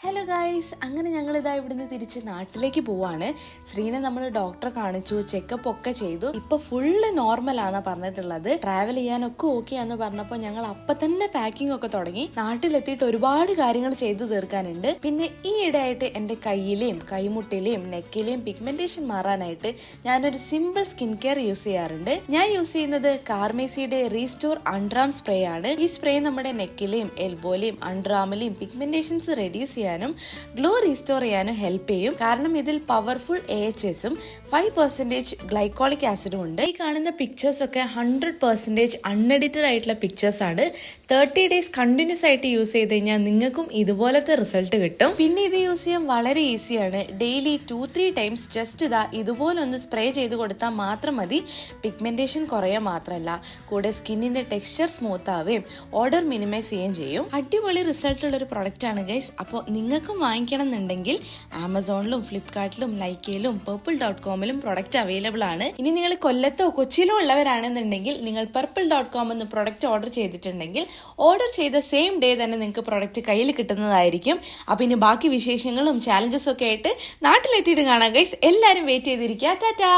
Hello guys, അങ്ങനെ ഞങ്ങൾ ഇതാ ഇവിടുന്ന് തിരിച്ച് നാട്ടിലേക്ക് പോവാണ്. ശ്രീനെ നമ്മൾ ഡോക്ടറെ കാണിച്ചു, ചെക്കപ്പ് ഒക്കെ ചെയ്തു. ഇപ്പൊ ഫുള്ള് നോർമൽ ആണെന്നാ പറഞ്ഞിട്ടുള്ളത്. ട്രാവൽ ചെയ്യാനൊക്കെ ഓക്കെ ആന്ന് പറഞ്ഞപ്പോ ഞങ്ങൾ അപ്പൊ തന്നെ പാക്കിംഗ് ഒക്കെ തുടങ്ങി. നാട്ടിലെത്തിയിട്ട് ഒരുപാട് കാര്യങ്ങൾ ചെയ്തു തീർക്കാനുണ്ട്. പിന്നെ ഈ ഇടയായിട്ട് എന്റെ കയ്യിലെയും കൈമുട്ടിലെയും നെക്കിലെയും പിഗ്മെന്റേഷൻ മാറാനായിട്ട് ഞാനൊരു സിമ്പിൾ സ്കിൻ കെയർ യൂസ് ചെയ്യാറുണ്ട്. ഞാൻ യൂസ് ചെയ്യുന്നത് കാർമേസിയുടെ റീസ്റ്റോർ അണ്ടർആം സ്പ്രേ ആണ്. ഈ സ്പ്രേ നമ്മുടെ നെക്കിലെയും എൽബോയിലെയും അണ്ടർആമിലെയും പിഗ്മെന്റേഷൻസ് റെഡ്യൂസ് ചെയ്യാനും ഗ്ലോ റീസ്റ്റോർ ചെയ്യാനും ഹെൽപ്പ് ചെയ്യും. കാരണം ഇതിൽ പവർഫുൾ AHSഉം 5% ഗ്ലൈക്കോളിക് ആസിഡും ഉണ്ട്. ഈ കാണുന്ന പിക്ചേഴ്സ് ഒക്കെ 100% അൺഎഡിറ്റഡ് ആയിട്ടുള്ള പിക്ചേഴ്സ് ആണ്. 30 ഡേയ്സ് കണ്ടിന്യൂസ് ആയിട്ട് യൂസ് ചെയ്ത് കഴിഞ്ഞാൽ നിങ്ങൾക്കും ഇതുപോലത്തെ റിസൾട്ട് കിട്ടും. പിന്നെ ഇത് യൂസ് ചെയ്യാൻ വളരെ ഈസിയാണ്. ഡെയിലി 2-3 ടൈംസ് ജസ്റ്റ് ഇതുപോലെ ഒന്ന് സ്പ്രേ ചെയ്ത് കൊടുത്താൽ മാത്രം മതി. പിഗ്മെന്റേഷൻ കുറയാൻ മാത്രമല്ല, കൂടെ സ്കിന്നിന്റെ ടെക്സ്ചർ സ്മൂത്ത് ആവുകയും ഓർഡർ മിനിമൈസ് ചെയ്യുകയും ചെയ്യും. അടിപൊളി റിസൾട്ട് ഉള്ള ഒരു പ്രൊഡക്റ്റ് ആണ് ഗൈസ്. അപ്പോൾ നിങ്ങൾക്കും വാങ്ങിക്കണം എന്നുണ്ടെങ്കിൽ ആമസോണിലും ഫ്ലിപ്കാർട്ടിലും ലൈക്കയിലും purple.com പ്രൊഡക്റ്റ് അവൈലബിൾ ആണ്. ഇനി നിങ്ങൾ കൊല്ലത്തോ കൊച്ചിയിലോ ഉള്ളവരാണെന്നുണ്ടെങ്കിൽ നിങ്ങൾ purple.com എന്ന് പ്രൊഡക്റ്റ് ഓർഡർ ചെയ്തിട്ടുണ്ടെങ്കിൽ ഓർഡർ ചെയ്ത സെയിം ഡേ തന്നെ നിങ്ങൾക്ക് പ്രൊഡക്റ്റ് കയ്യിൽ കിട്ടുന്നതായിരിക്കും. അപ്പൊ ഇനി ബാക്കി വിശേഷങ്ങളും ചാലഞ്ചസും ഒക്കെ ആയിട്ട് നാട്ടിലെത്തിയിട്ട് കാണാം ഗൈസ്. എല്ലാരും വെയിറ്റ് ചെയ്തിരിക്കുക. ടാറ്റാ.